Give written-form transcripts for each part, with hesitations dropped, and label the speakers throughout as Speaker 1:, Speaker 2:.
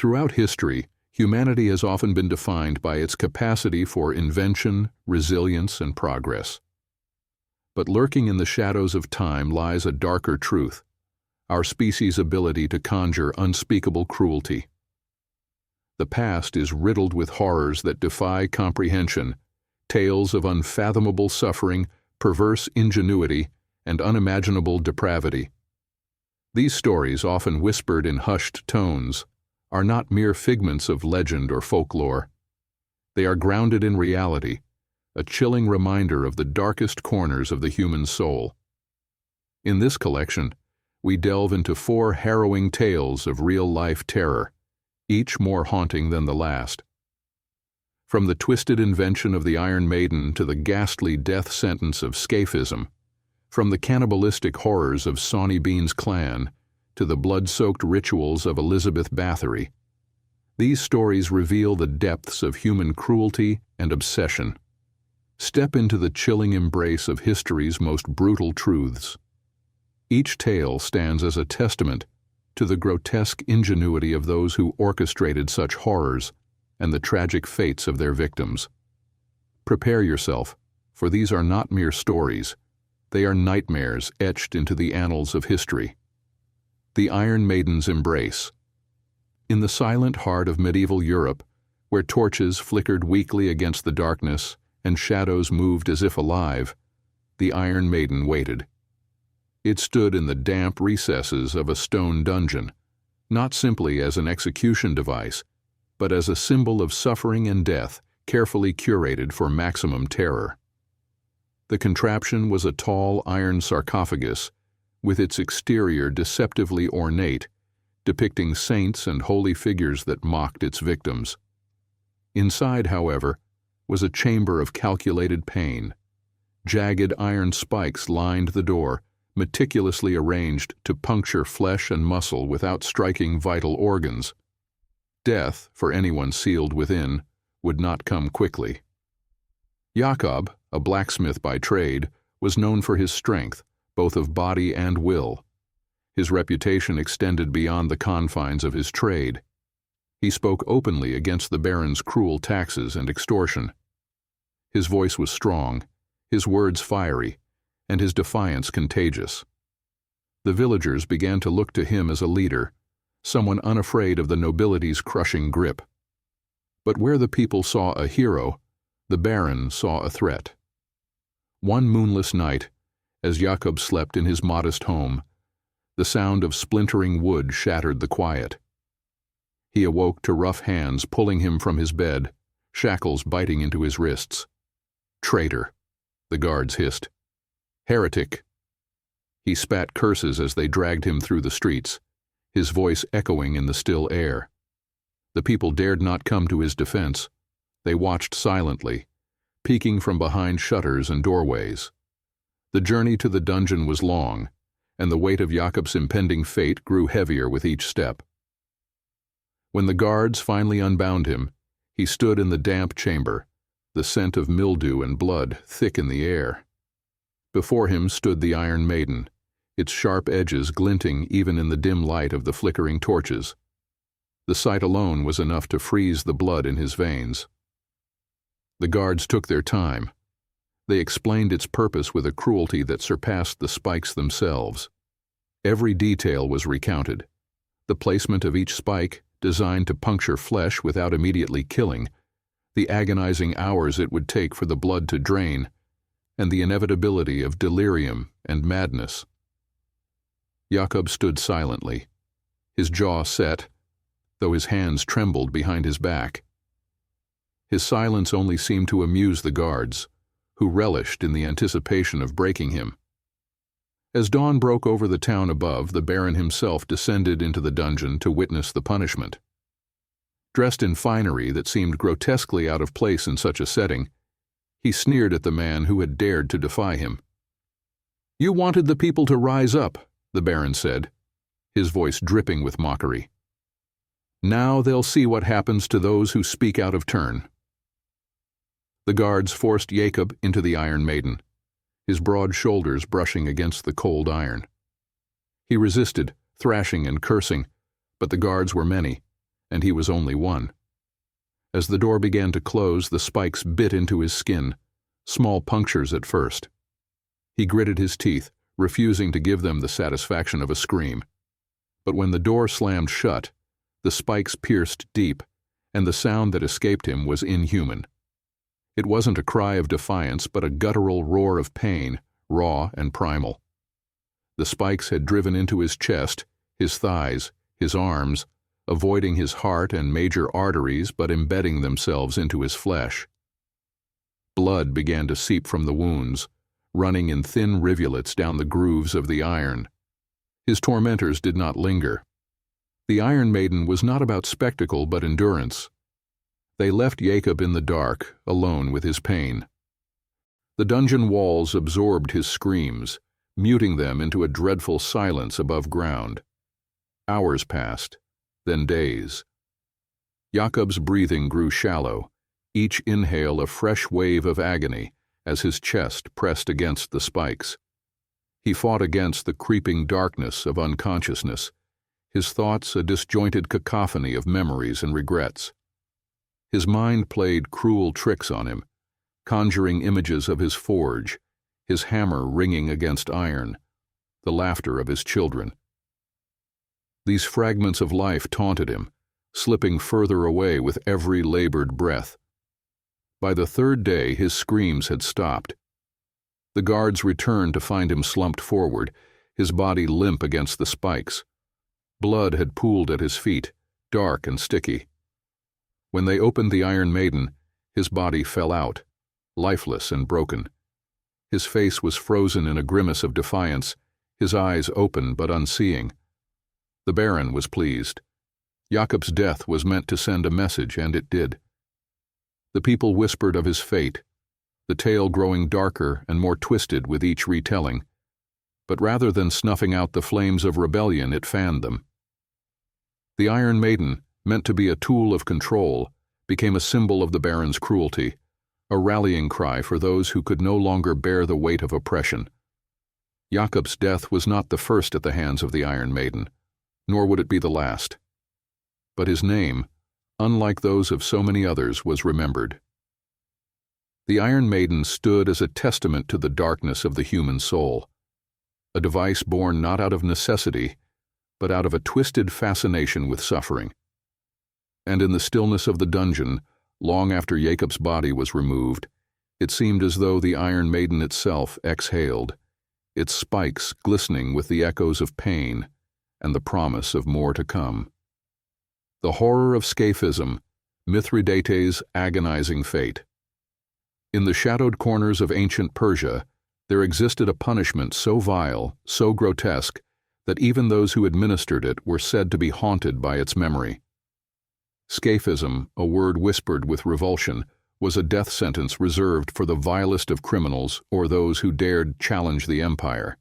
Speaker 1: Throughout history, humanity has often been defined by its capacity for invention, resilience, and progress. But lurking in the shadows of time lies a darker truth: our species' ability to conjure unspeakable cruelty. The past is riddled with horrors that defy comprehension, tales of unfathomable suffering, perverse ingenuity, and unimaginable depravity. These stories, often whispered in hushed tones, are not mere figments of legend or folklore. They are grounded in reality, a chilling reminder of the darkest corners of the human soul. In this collection, we delve into 4 harrowing tales of real-life terror, each more haunting than the last. From the twisted invention of the Iron Maiden to the ghastly death sentence of Scaphism, from the cannibalistic horrors of Sawney Bean's clan to the blood-soaked rituals of Elizabeth Báthory, these stories reveal the depths of human cruelty and obsession. Step into the chilling embrace of history's most brutal truths. Each tale stands as a testament to the grotesque ingenuity of those who orchestrated such horrors and the tragic fates of their victims. Prepare yourself, for these are not mere stories. They are nightmares etched into the annals of history. The Iron Maiden's embrace. In the silent heart of medieval Europe, where torches flickered weakly against the darkness and shadows moved as if alive, the Iron Maiden waited. It stood in the damp recesses of a stone dungeon, not simply as an execution device, but as a symbol of suffering and death carefully curated for maximum terror. The contraption was a tall iron sarcophagus, with its exterior deceptively ornate, depicting saints and holy figures that mocked its victims. Inside, however, was a chamber of calculated pain. Jagged iron spikes lined the door, meticulously arranged to puncture flesh and muscle without striking vital organs. Death, for anyone sealed within, would not come quickly. Jakob, a blacksmith by trade, was known for his strength, both of body and will. His reputation extended beyond the confines of his trade. He spoke openly against the baron's cruel taxes and extortion. His voice was strong, his words fiery, and his defiance contagious. The villagers began to look to him as a leader, someone unafraid of the nobility's crushing grip. But where the people saw a hero, the baron saw a threat. One moonless night, as Jakob slept in his modest home, the sound of splintering wood shattered the quiet. He awoke to rough hands pulling him from his bed, shackles biting into his wrists. "Traitor," the guards hissed. "Heretic." He spat curses as they dragged him through the streets, his voice echoing in the still air. The people dared not come to his defense. They watched silently, peeking from behind shutters and doorways. The journey to the dungeon was long, and the weight of Jakob's impending fate grew heavier with each step. When the guards finally unbound him, he stood in the damp chamber, the scent of mildew and blood thick in the air. Before him stood the Iron Maiden, its sharp edges glinting even in the dim light of the flickering torches. The sight alone was enough to freeze the blood in his veins. The guards took their time. They explained its purpose with a cruelty that surpassed the spikes themselves. Every detail was recounted. The placement of each spike, designed to puncture flesh without immediately killing, the agonizing hours it would take for the blood to drain, and the inevitability of delirium and madness. Jakob stood silently, his jaw set, though his hands trembled behind his back. His silence only seemed to amuse the guards, who relished in the anticipation of breaking him. As dawn broke over the town above, the baron himself descended into the dungeon to witness the punishment. Dressed in finery that seemed grotesquely out of place in such a setting, he sneered at the man who had dared to defy him. "You wanted the people to rise up," the baron said, his voice dripping with mockery. "Now they'll see what happens to those who speak out of turn." The guards forced Jakob into the Iron Maiden, his broad shoulders brushing against the cold iron. He resisted, thrashing and cursing, but the guards were many, and he was only one. As the door began to close, the spikes bit into his skin, small punctures at first. He gritted his teeth, refusing to give them the satisfaction of a scream. But when the door slammed shut, the spikes pierced deep, and the sound that escaped him was inhuman. It wasn't a cry of defiance, but a guttural roar of pain, raw and primal. The spikes had driven into his chest, his thighs, his arms, avoiding his heart and major arteries but embedding themselves into his flesh. Blood began to seep from the wounds, running in thin rivulets down the grooves of the iron. His tormentors did not linger. The Iron Maiden was not about spectacle but endurance. They left Jacob in the dark, alone with his pain. The dungeon walls absorbed his screams, muting them into a dreadful silence above ground. Hours passed, then days. Jacob's breathing grew shallow, each inhale a fresh wave of agony as his chest pressed against the spikes. He fought against the creeping darkness of unconsciousness, his thoughts a disjointed cacophony of memories and regrets. His mind played cruel tricks on him, conjuring images of his forge, his hammer ringing against iron, the laughter of his children. These fragments of life taunted him, slipping further away with every labored breath. By the third day, his screams had stopped. The guards returned to find him slumped forward, his body limp against the spikes. Blood had pooled at his feet, dark and sticky. When they opened the Iron Maiden, his body fell out, lifeless and broken. His face was frozen in a grimace of defiance, his eyes open but unseeing. The Baron was pleased. Jacob's death was meant to send a message, and it did. The people whispered of his fate, the tale growing darker and more twisted with each retelling. But rather than snuffing out the flames of rebellion, it fanned them. The Iron Maiden, meant to be a tool of control, became a symbol of the Baron's cruelty, a rallying cry for those who could no longer bear the weight of oppression. Jacob's death was not the first at the hands of the Iron Maiden, nor would it be the last. But his name, unlike those of so many others, was remembered. The Iron Maiden stood as a testament to the darkness of the human soul, a device born not out of necessity, but out of a twisted fascination with suffering. And in the stillness of the dungeon, long after Jacob's body was removed, it seemed as though the Iron Maiden itself exhaled, its spikes glistening with the echoes of pain and the promise of more to come. The horror of Scaphism, MITHRIDATES' agonizing fate. In the shadowed corners of ancient Persia, there existed a punishment so vile, so grotesque, that even those who administered it were said to be haunted by its memory. Scaphism, a word whispered with revulsion, was a death sentence reserved for the vilest of criminals or those who dared challenge the empire.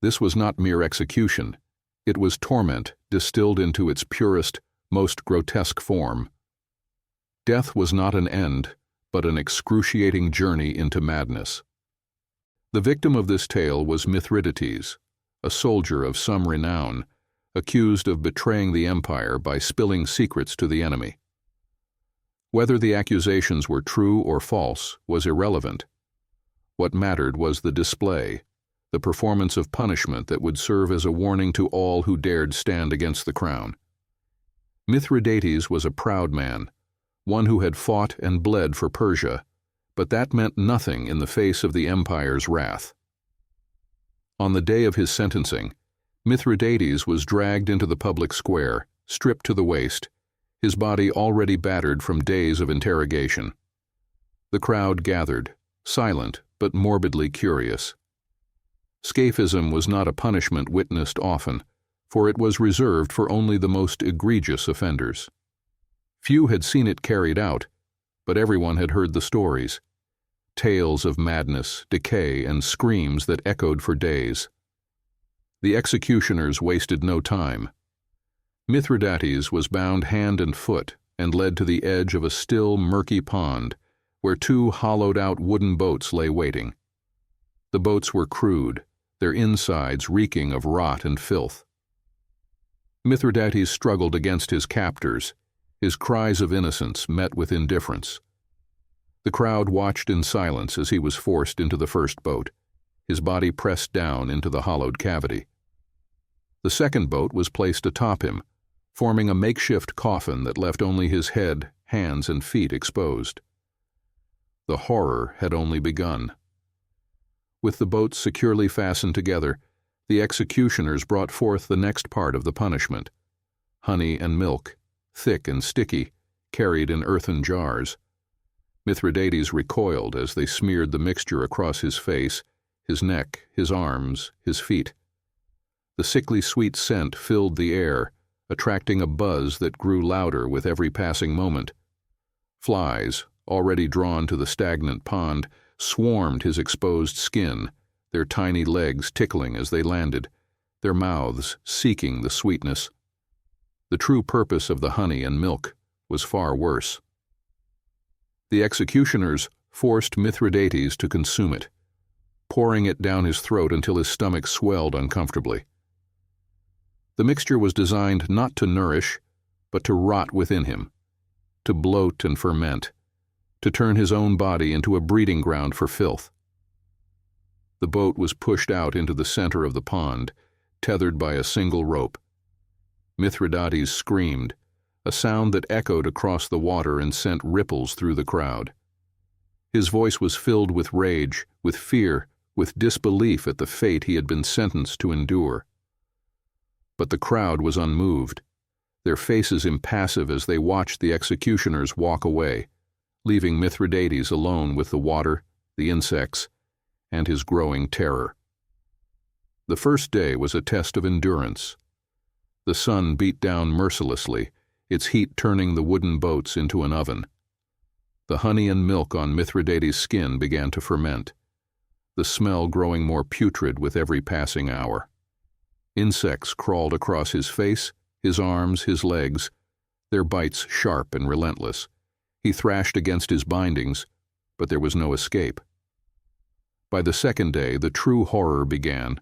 Speaker 1: This was not mere execution. It was torment distilled into its purest, most grotesque form. Death was not an end, but an excruciating journey into madness. The victim of this tale was Mithridates, a soldier of some renown, accused of betraying the empire by spilling secrets to the enemy. Whether the accusations were true or false was irrelevant. What mattered was the display, the performance of punishment that would serve as a warning to all who dared stand against the crown. Mithridates was a proud man, one who had fought and bled for Persia, but that meant nothing in the face of the empire's wrath. On the day of his sentencing, Mithridates was dragged into the public square, stripped to the waist, his body already battered from days of interrogation. The crowd gathered, silent but morbidly curious. Scaphism was not a punishment witnessed often, for it was reserved for only the most egregious offenders. Few had seen it carried out, but everyone had heard the stories, tales of madness, decay, and screams that echoed for days. The executioners wasted no time. Mithridates was bound hand and foot and led to the edge of a still, murky pond where two hollowed-out wooden boats lay waiting. The boats were crude, their insides reeking of rot and filth. Mithridates struggled against his captors, his cries of innocence met with indifference. The crowd watched in silence as he was forced into the first boat, his body pressed down into the hollowed cavity. The second boat was placed atop him, forming a makeshift coffin that left only his head, hands, and feet exposed. The horror had only begun. With the boats securely fastened together, the executioners brought forth the next part of the punishment: honey and milk, thick and sticky, carried in earthen jars. Mithridates recoiled as they smeared the mixture across his face, his neck, his arms, his feet. The sickly sweet scent filled the air, attracting a buzz that grew louder with every passing moment. Flies, already drawn to the stagnant pond, swarmed his exposed skin, their tiny legs tickling as they landed, their mouths seeking the sweetness. The true purpose of the honey and milk was far worse. The executioners forced Mithridates to consume it, pouring it down his throat until his stomach swelled uncomfortably. The mixture was designed not to nourish, but to rot within him, to bloat and ferment, to turn his own body into a breeding ground for filth. The boat was pushed out into the center of the pond, tethered by a single rope. Mithridates screamed, a sound that echoed across the water and sent ripples through the crowd. His voice was filled with rage, with fear, with disbelief at the fate he had been sentenced to endure. But the crowd was unmoved, their faces impassive as they watched the executioners walk away, leaving Mithridates alone with the water, the insects, and his growing terror. The first day was a test of endurance. The sun beat down mercilessly, its heat turning the wooden boats into an oven. The honey and milk on Mithridates' skin began to ferment, the smell growing more putrid with every passing hour. Insects crawled across his face, his arms, his legs, their bites sharp and relentless. He thrashed against his bindings, but there was no escape. By the second day, the true horror began.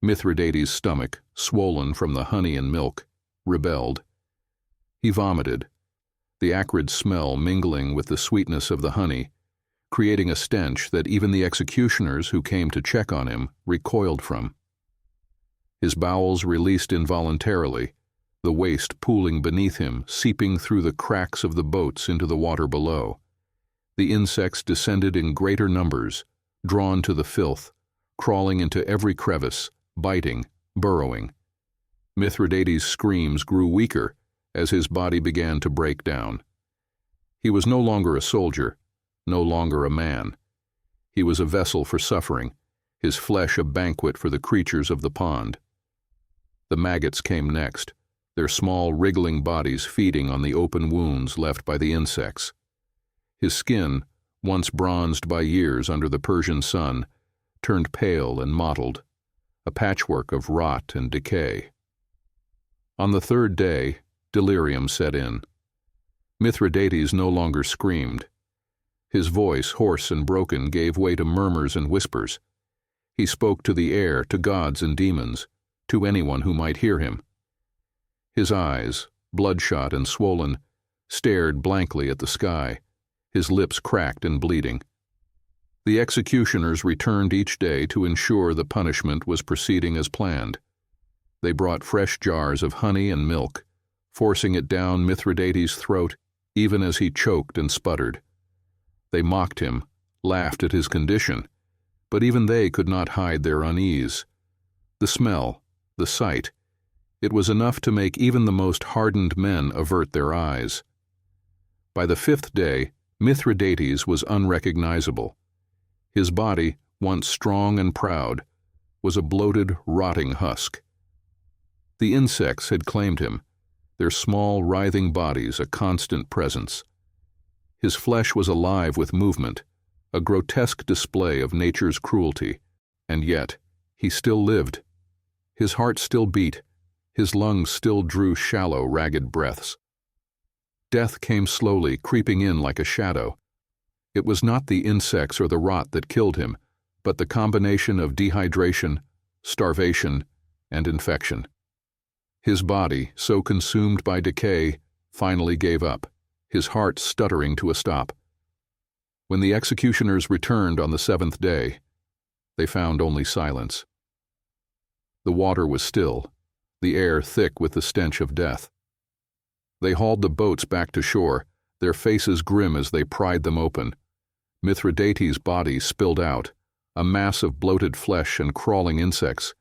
Speaker 1: Mithridates' stomach, swollen from the honey and milk, rebelled. He vomited, the acrid smell mingling with the sweetness of the honey, creating a stench that even the executioners who came to check on him recoiled from. His bowels released involuntarily, the waste pooling beneath him, seeping through the cracks of the boats into the water below. The insects descended in greater numbers, drawn to the filth, crawling into every crevice, biting, burrowing. Mithridates' screams grew weaker as his body began to break down. He was no longer a soldier, no longer a man. He was a vessel for suffering, his flesh a banquet for the creatures of the pond. The maggots came next, their small wriggling bodies feeding on the open wounds left by the insects. His skin, once bronzed by years under the Persian sun, turned pale and mottled, a patchwork of rot and decay. On the third day, delirium set in. Mithridates no longer screamed. His voice, hoarse and broken, gave way to murmurs and whispers. He spoke to the air, to gods and demons, to anyone who might hear him. His eyes, bloodshot and swollen, stared blankly at the sky, his lips cracked and bleeding. The executioners returned each day to ensure the punishment was proceeding as planned. They brought fresh jars of honey and milk, forcing it down Mithridates' throat even as he choked and sputtered. They mocked him, laughed at his condition, but even they could not hide their unease. The smell, the sight, it was enough to make even the most hardened men avert their eyes. By the fifth day, Mithridates was unrecognizable. His body, once strong and proud, was a bloated, rotting husk. The insects had claimed him, their small, writhing bodies a constant presence. His flesh was alive with movement, a grotesque display of nature's cruelty, and yet he still lived. His heart still beat, his lungs still drew shallow, ragged breaths. Death came slowly, creeping in like a shadow. It was not the insects or the rot that killed him, but the combination of dehydration, starvation, and infection. His body, so consumed by decay, finally gave up, his heart stuttering to a stop. When the executioners returned on the 7th day, they found only silence. The water was still, the air thick with the stench of death. They hauled the boats back to shore, their faces grim as they pried them open. Mithridates' body spilled out, a mass of bloated flesh and crawling insects.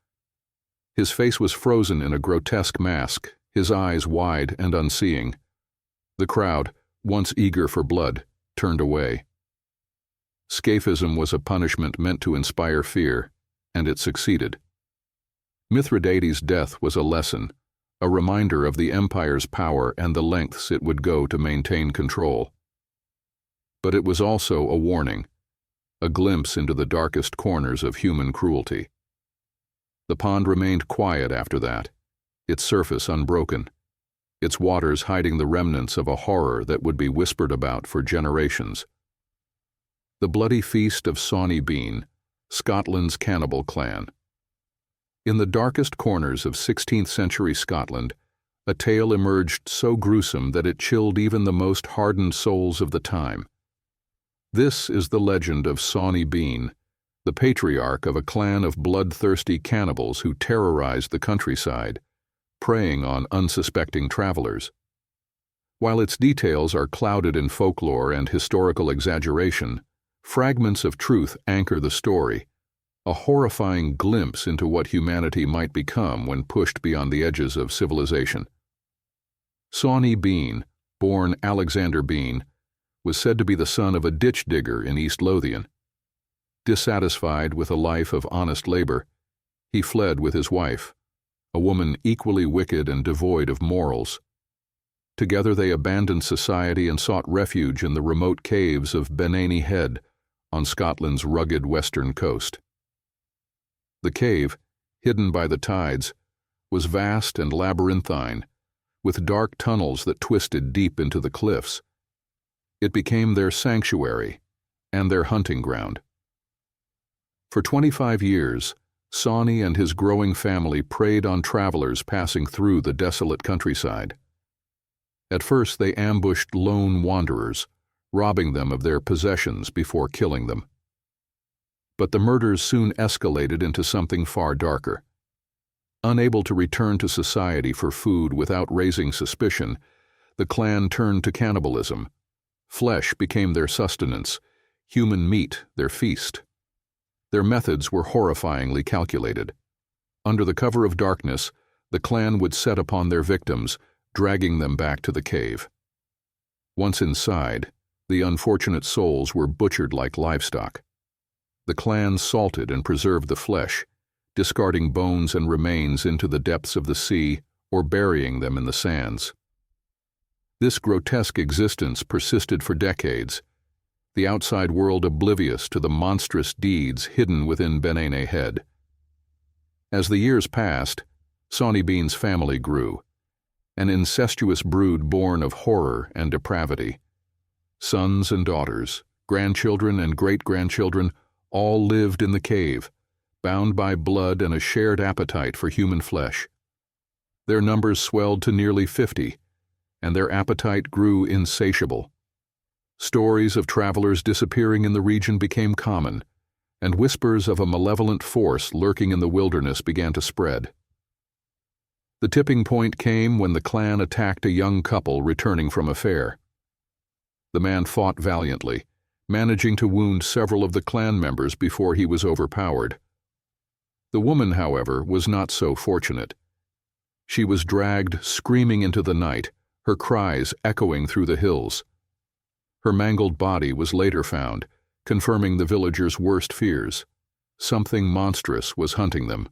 Speaker 1: His face was frozen in a grotesque mask, his eyes wide and unseeing. The crowd, once eager for blood, turned away. Scaphism was a punishment meant to inspire fear, and it succeeded. Mithridates' death was a lesson, a reminder of the empire's power and the lengths it would go to maintain control. But it was also a warning, a glimpse into the darkest corners of human cruelty. The pond remained quiet after that, its surface unbroken, its waters hiding the remnants of a horror that would be whispered about for generations. The bloody feast of Sawney Bean, Scotland's cannibal clan. In the darkest corners of 16th-century Scotland, a tale emerged so gruesome that it chilled even the most hardened souls of the time. This is the legend of Sawney Bean, the patriarch of a clan of bloodthirsty cannibals who terrorized the countryside, preying on unsuspecting travelers. While its details are clouded in folklore and historical exaggeration, fragments of truth anchor the story, a horrifying glimpse into what humanity might become when pushed beyond the edges of civilization. Sawney Bean, born Alexander Bean, was said to be the son of a ditch digger in East Lothian. Dissatisfied with a life of honest labor, he fled with his wife, a woman equally wicked and devoid of morals. Together they abandoned society and sought refuge in the remote caves of Benany Head on Scotland's rugged western coast. The cave, hidden by the tides, was vast and labyrinthine, with dark tunnels that twisted deep into the cliffs. It became their sanctuary and their hunting ground. For 25 years, Sawney and his growing family preyed on travelers passing through the desolate countryside. At first they ambushed lone wanderers, robbing them of their possessions before killing them. But the murders soon escalated into something far darker. Unable to return to society for food without raising suspicion, the clan turned to cannibalism. Flesh became their sustenance, human meat their feast. Their methods were horrifyingly calculated. Under the cover of darkness, the clan would set upon their victims, dragging them back to the cave. Once inside, the unfortunate souls were butchered like livestock. The clan salted and preserved the flesh, discarding bones and remains into the depths of the sea or burying them in the sands. This grotesque existence persisted for decades, the outside world oblivious to the monstrous deeds hidden within Benany Head. As the years passed, Sawney Bean's family grew, an incestuous brood born of horror and depravity. Sons and daughters, grandchildren and great-grandchildren all lived in the cave, bound by blood and a shared appetite for human flesh. Their numbers swelled to nearly 50, and their appetite grew insatiable. Stories of travelers disappearing in the region became common, and whispers of a malevolent force lurking in the wilderness began to spread. The tipping point came when the clan attacked a young couple returning from a fair. The man fought valiantly, managing to wound several of the clan members before he was overpowered. The woman, however, was not so fortunate. She was dragged screaming into the night, her cries echoing through the hills. Her mangled body was later found, confirming the villagers' worst fears. Something monstrous was hunting them.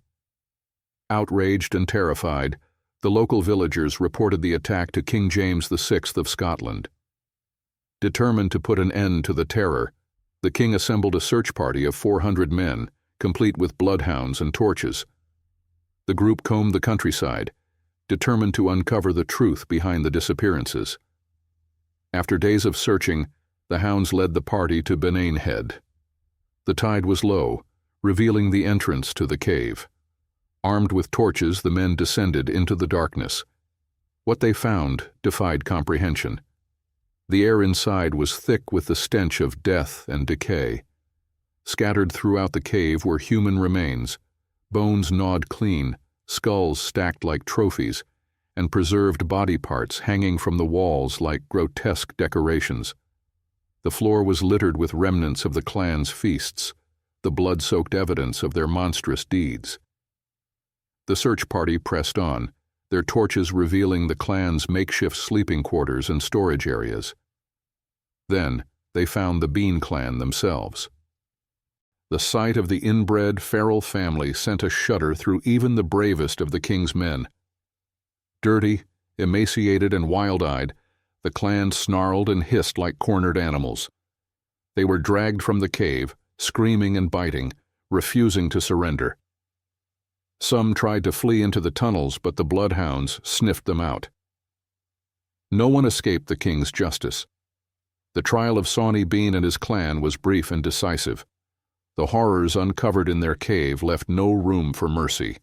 Speaker 1: Outraged and terrified, the local villagers reported the attack to King James VI of Scotland. Determined to put an end to the terror, the king assembled a search party of 400 men, complete with bloodhounds and torches. The group combed the countryside, determined to uncover the truth behind the disappearances. After days of searching, the hounds led the party to Benany Head. The tide was low, revealing the entrance to the cave. Armed with torches, the men descended into the darkness. What they found defied comprehension. The air inside was thick with the stench of death and decay. Scattered throughout the cave were human remains, bones gnawed clean, skulls stacked like trophies, and preserved body parts hanging from the walls like grotesque decorations. The floor was littered with remnants of the clan's feasts, the blood-soaked evidence of their monstrous deeds. The search party pressed on, their torches revealing the clan's makeshift sleeping quarters and storage areas. Then they found the Bean clan themselves. The sight of the inbred, feral family sent a shudder through even the bravest of the king's men. Dirty, emaciated, and wild-eyed, the clan snarled and hissed like cornered animals. They were dragged from the cave, screaming and biting, refusing to surrender. Some tried to flee into the tunnels, but the bloodhounds sniffed them out. No one escaped the king's justice. The trial of Sawney Bean and his clan was brief and decisive. The horrors uncovered in their cave left no room for mercy.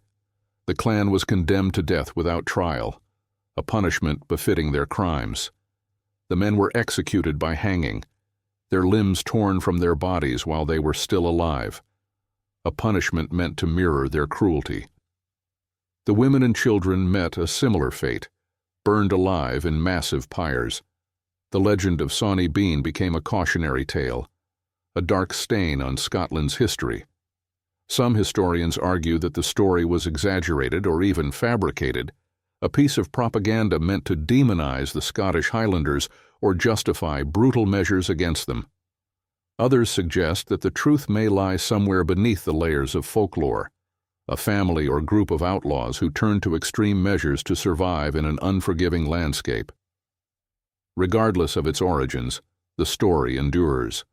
Speaker 1: The clan was condemned to death without trial, a punishment befitting their crimes. The men were executed by hanging, their limbs torn from their bodies while they were still alive, a punishment meant to mirror their cruelty. The women and children met a similar fate, burned alive in massive pyres. The legend of Sawney Bean became a cautionary tale, a dark stain on Scotland's history. Some historians argue that the story was exaggerated or even fabricated, a piece of propaganda meant to demonize the Scottish Highlanders or justify brutal measures against them. Others suggest that the truth may lie somewhere beneath the layers of folklore, a family or group of outlaws who turned to extreme measures to survive in an unforgiving landscape. Regardless of its origins, the story endures,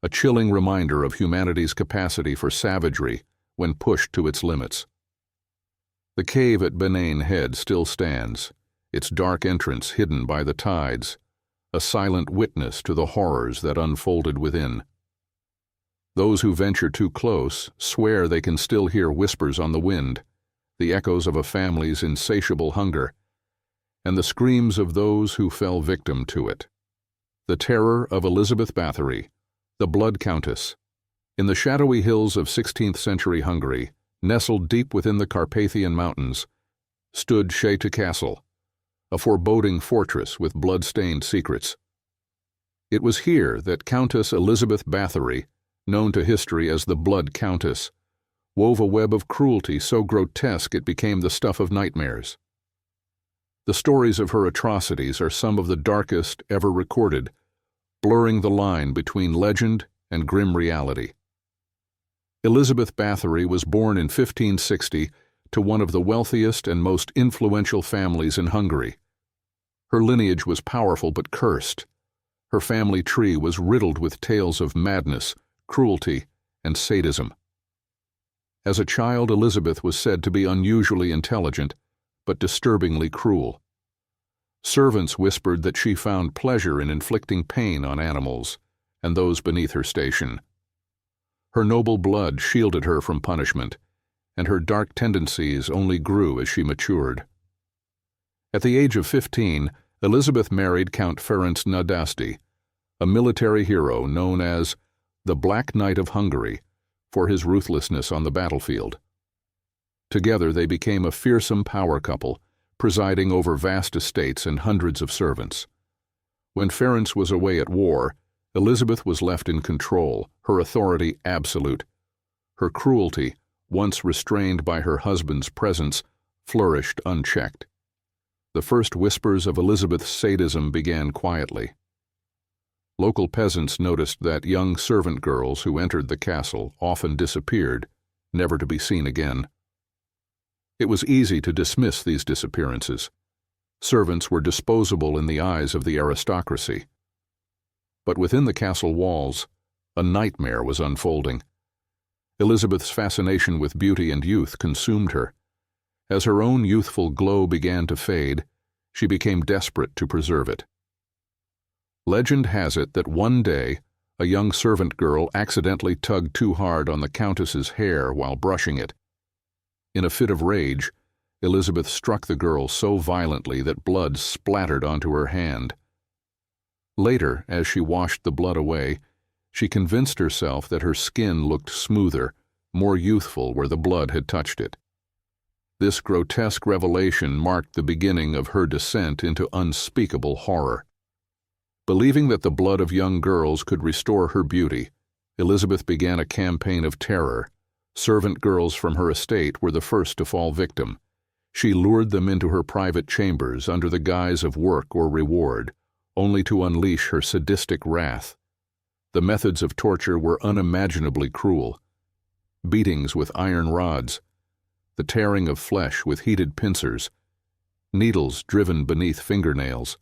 Speaker 1: a chilling reminder of humanity's capacity for savagery when pushed to its limits. The cave at Benane Head still stands, its dark entrance hidden by the tides, a silent witness to the horrors that unfolded within. Those who venture too close swear they can still hear whispers on the wind, the echoes of a family's insatiable hunger, and the screams of those who fell victim to it. The terror of Elizabeth Báthory, the Blood Countess. In the shadowy hills of 16th-century Hungary, nestled deep within the Carpathian Mountains, stood Scaphism Castle, a foreboding fortress with blood-stained secrets. It was here that Countess Elizabeth Báthory, known to history as the Blood Countess, wove a web of cruelty so grotesque it became the stuff of nightmares. The stories of her atrocities are some of the darkest ever recorded, blurring the line between legend and grim reality. Elizabeth Báthory was born in 1560 to one of the wealthiest and most influential families in Hungary. Her lineage was powerful but cursed. Her family tree was riddled with tales of madness, cruelty, and sadism. As a child, Elizabeth was said to be unusually intelligent, but disturbingly cruel. Servants whispered that she found pleasure in inflicting pain on animals and those beneath her station. Her noble blood shielded her from punishment, and her dark tendencies only grew as she matured. At the age of 15, Elizabeth married Count Ferenc Nadasdy, a military hero known as the Black Knight of Hungary for his ruthlessness on the battlefield. Together they became a fearsome power couple, presiding over vast estates and hundreds of servants. When Ferenc was away at war, Elizabeth was left in control, her authority absolute. Her cruelty, once restrained by her husband's presence, flourished unchecked. The first whispers of Elizabeth's sadism began quietly. Local peasants noticed that young servant girls who entered the castle often disappeared, never to be seen again. It was easy to dismiss these disappearances. Servants were disposable in the eyes of the aristocracy. But within the castle walls, a nightmare was unfolding. Elizabeth's fascination with beauty and youth consumed her. As her own youthful glow began to fade, she became desperate to preserve it. Legend has it that one day, a young servant girl accidentally tugged too hard on the Countess's hair while brushing it. In a fit of rage, Elizabeth struck the girl so violently that blood splattered onto her hand. Later, as she washed the blood away, she convinced herself that her skin looked smoother, more youthful where the blood had touched it. This grotesque revelation marked the beginning of her descent into unspeakable horror. Believing that the blood of young girls could restore her beauty, Elizabeth began a campaign of terror. Servant girls from her estate were the first to fall victim. She lured them into her private chambers under the guise of work or reward, only to unleash her sadistic wrath. The methods of torture were unimaginably cruel. Beatings with iron rods, the tearing of flesh with heated pincers, needles driven beneath fingernails.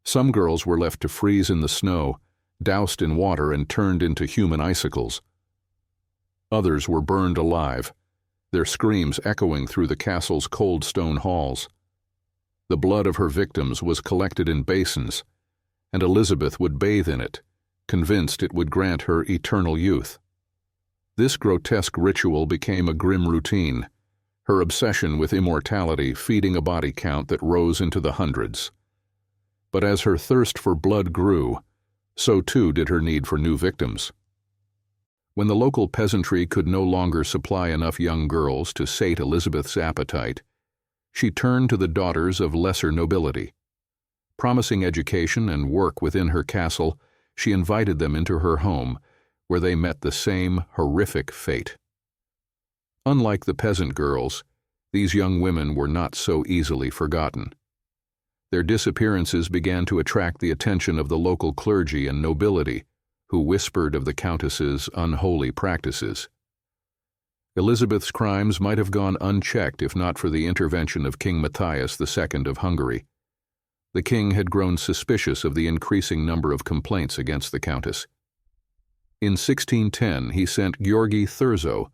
Speaker 1: Some girls were left to freeze in the snow, doused in water and turned into human icicles. Others were burned alive, their screams echoing through the castle's cold stone halls. The blood of her victims was collected in basins, and Elizabeth would bathe in it, convinced it would grant her eternal youth. This grotesque ritual became a grim routine, her obsession with immortality feeding a body count that rose into the hundreds. But as her thirst for blood grew, so too did her need for new victims. When the local peasantry could no longer supply enough young girls to sate Elizabeth's appetite, she turned to the daughters of lesser nobility. Promising education and work within her castle, she invited them into her home, where they met the same horrific fate. Unlike the peasant girls, these young women were not so easily forgotten. Their disappearances began to attract the attention of the local clergy and nobility, who whispered of the Countess's unholy practices. Elizabeth's crimes might have gone unchecked if not for the intervention of King Matthias II of Hungary. The king had grown suspicious of the increasing number of complaints against the Countess. In 1610, he sent György Thurzo,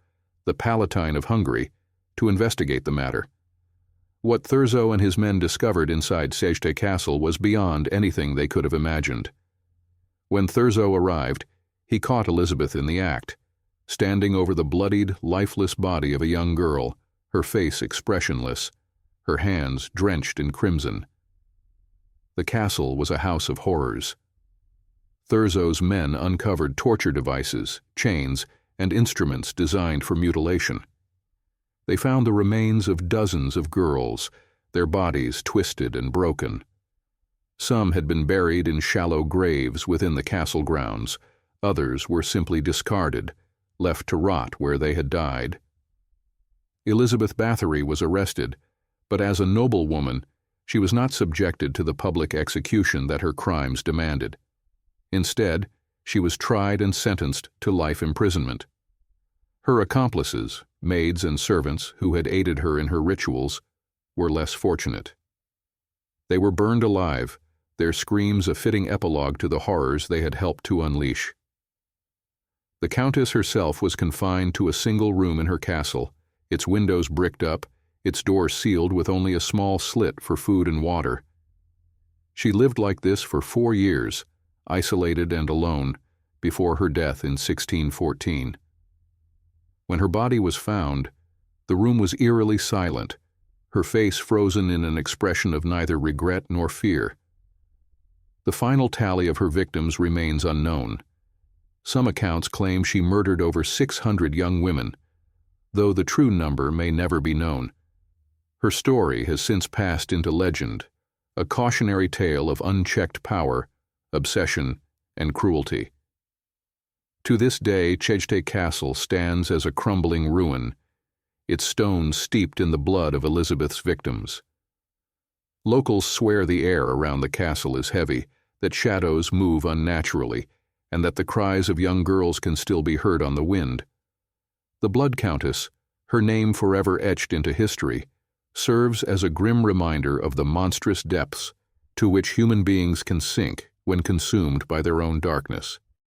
Speaker 1: the Palatine of Hungary, to investigate the matter. What Thurzo and his men discovered inside Székely Castle was beyond anything they could have imagined. When Thurzo arrived, he caught Elizabeth in the act, standing over the bloodied, lifeless body of a young girl, her face expressionless, her hands drenched in crimson. The castle was a house of horrors. Thurzo's men uncovered torture devices, chains, and instruments designed for mutilation. They found the remains of dozens of girls, their bodies twisted and broken. Some had been buried in shallow graves within the castle grounds. Others were simply discarded, left to rot where they had died. Elizabeth Báthory was arrested, but as a noble woman, she was not subjected to the public execution that her crimes demanded. Instead, she was tried and sentenced to life imprisonment. Her accomplices, maids and servants who had aided her in her rituals, were less fortunate. They were burned alive, their screams a fitting epilogue to the horrors they had helped to unleash. The Countess herself was confined to a single room in her castle, its windows bricked up, its door sealed with only a small slit for food and water. She lived like this for 4 years, isolated and alone, before her death in 1614. When her body was found, the room was eerily silent, her face frozen in an expression of neither regret nor fear. The final tally of her victims remains unknown. Some accounts claim she murdered over 600 young women, though the true number may never be known. Her story has since passed into legend, a cautionary tale of unchecked power, obsession, and cruelty. To this day, Székely Castle stands as a crumbling ruin, its stones steeped in the blood of Elizabeth's victims. Locals swear the air around the castle is heavy, that shadows move unnaturally, and that the cries of young girls can still be heard on the wind. The Blood Countess, her name forever etched into history, serves as a grim reminder of the monstrous depths to which human beings can sink when consumed by their own darkness.